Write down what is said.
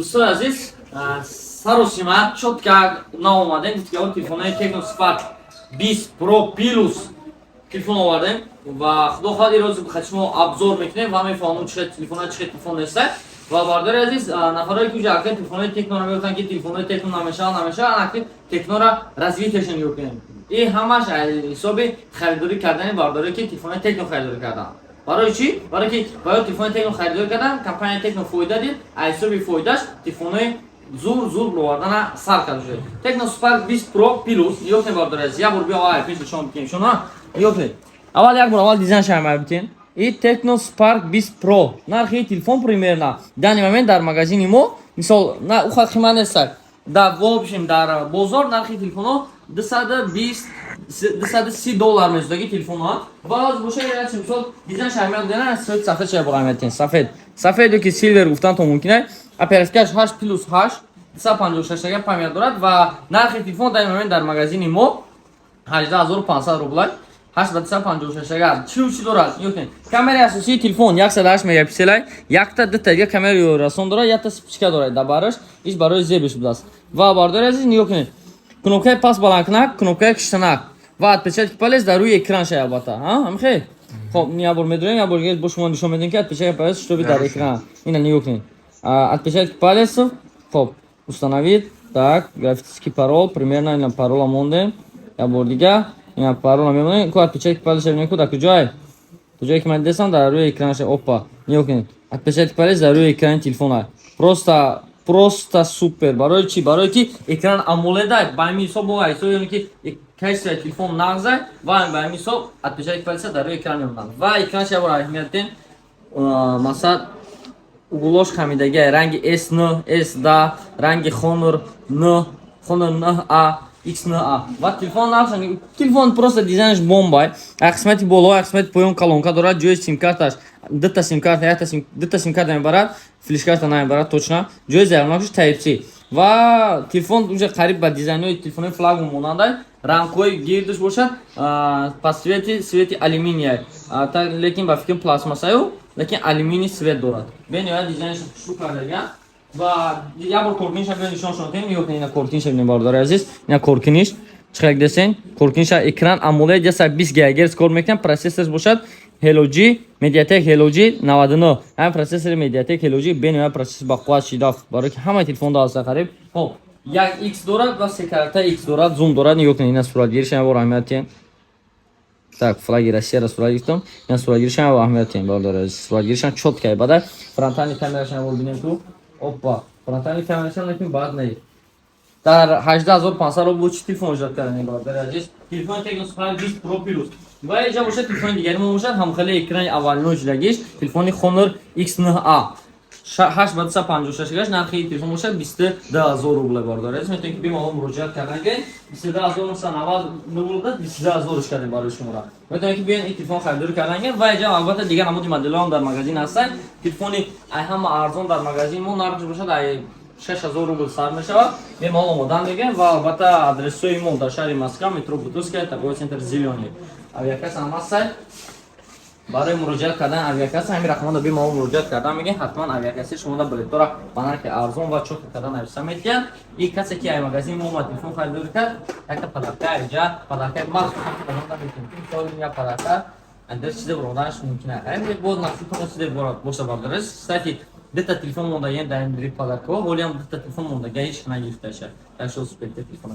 دوستان عزیز سر و سیمت شد که نامدیم دیگه تلفن تکنو سپارک 20 پرو پیلوس تلفن آوردیم و خدا خواهد این روز بخاطر شما ابزار میکنیم و همه فهمون چه تلفن نیست و باردار عزیز نفرایی که جا که تلفن تکنو رو میگفتن که تلفن تکنو نمیشه انا تکنو را رزویتشن میکنیم این همش حساب خریداری کردن بارداری که تلفن تکنو خریداری کردن برای چی؟ برای که باید تلفن تکنو خریداری کردن کمپانی تکنو فایده دید حسابی فایدهش تلفن زور آوردن سر کرده شده تکنو سپارک 20 پرو پیلوس یک باردار عزیز یا بار بیا آقای پیش شما بکنیم شما یک اول دیزاین شما ببینید این تکنو سپارک 20 پرو نرخی تلفن پریمیرنا در момент در магазини ما مثال نه او خدمت نیست در وابشیم در بازار نرخی تلفن ها $230 میزدگی تلفن ها باز باشه یه مثال دیزاین شما دیدن سفید چه باقی سفیدی که سیلور گفتن تو ممکنه اپرسکش 8 پلس 8 256 گیگ پامیر دارد و نرخ تلفن در момент در магазини ما 18500 روبل 856 گیگ چی دارد یوتن کامera اساسی تلفن 108 مگاپیکسل یک تا دو تا کامera رسون دارد یک تا سپیکر دارد دبارش ایش برای زیبش بوداست و باردار عزیز نیوکن кнопкаи пас баландкунак кнопкаи киштанак ва отпечатки палец дар рӯи экран шай албатта ҳамхе хоб я бор медонем я бор бо шумо нишон медем ки отпечатки палец шуби дар экран ина нигоҳ кунед отпечатки палец хоб установид так графический парол примерно ина парола мондем я бор дига ина парола мемонем ку отпечатки палец бинем ку дар куҷое ки ман десам дар рӯи экран шай опа нигоҳ кунед отпечатки палец дар рӯи экрани телефона просто супер барои чи барои ки экран амоледа ба ҳамин ҳисоб бо ҳисоб ёне ки кайсия телефон нағзай ва ба ҳамин ҳисоб отпечатки палеса дар рӯи экран мемонад ва экран шабо аҳамият ден масалан угулош хамидаги ранги S9 S10 ранги Honor 9A X9A ва телефон нақшан телефон просто дизайнш бомбай қисмати боло қисмати поён колонка дорад ҷои симкарташ дута симкарта мебарад флешкарта намебарад точно ҷои зармонакш Type C ва телефон уже қариб ба дизайнои телефонои флагман монандай рамкои гирдаш бошад по свети алюминия лекин ба фикрам пластмассаю лекин алюминий свет дорад бениҳоят дизайнш хушрӯ кардаган ва як бор коркинишро биё нишон шумо дем ёк ина коркиниш бинем бардори азиз ина коркиниш чиқар десен коркиниш экран AMOLED 120 ГГц кор мекунад процессор бошад Hello G Mediatek Hello G 99 ҳам процессори Mediatek Hello G бениҳоят процессор ба қувват шидафт барои ки ҳамаи телефонда аста қариб хоб як X дорад ва се карта X дорад зум дорад ёк ина суратгириш ҳам бор аҳамият тем так флаги Россияро сурат гирифтам ина суратгириш ҳам бор аҳамият тем бардори азиз суратгириш ҳам чотка бада фронтални камераш ҳам бор бинем ту опа фронтални камераш ҳам лекин бад не дар 18500 рубл чи телефон ҷат кардем бардори азиз телефон Tecno Spark 20 Pro Plus ва инҷа бошад телефони дигари мо бошад ҳамхели экрани аввалино ҷудагиш телефони Honor X9A 856 гаш нархи телефон бошад 22000 рубл бардори азиз метавонед ки бимаҳо муроҷиат карданген 22090 рубл дад 22000 кардем барои шуморо метавонед ки биён ин телефон харидорӣ карданген ва инҷа албатта дигар намуди моделҳоам дар магазин ҳастанд телефони ҳама арзон дар магазин мо нархш бошад 6000 рубл сар мешавад бемаҳол омодан мегӯем ва албатта адресои мо дар шаҳри Москва метро Бутовская торговый центр Зелёный авиакасса ҳам ҳастад барои муроҷиат кардан авиакасса ҳамин рақамҳоро бемаҳол муроҷиат кардан мегӯем ҳатман авиакасси шумо билетҳоро ба нархи арзон ва чоки кардан нависта метиҳад ин касе ки ай магазин мо телефон харидорӣ кард якта падарка инҷа падаркаи махсус я падарка андер чизе буроданаш мумкин аст боз насибтон чизе боша бардорис сайти дета телефон мондаген дар ин падаркаҳо ҳолиам дета телефон мондага ҳеч нагирифташа так шо суперте телефон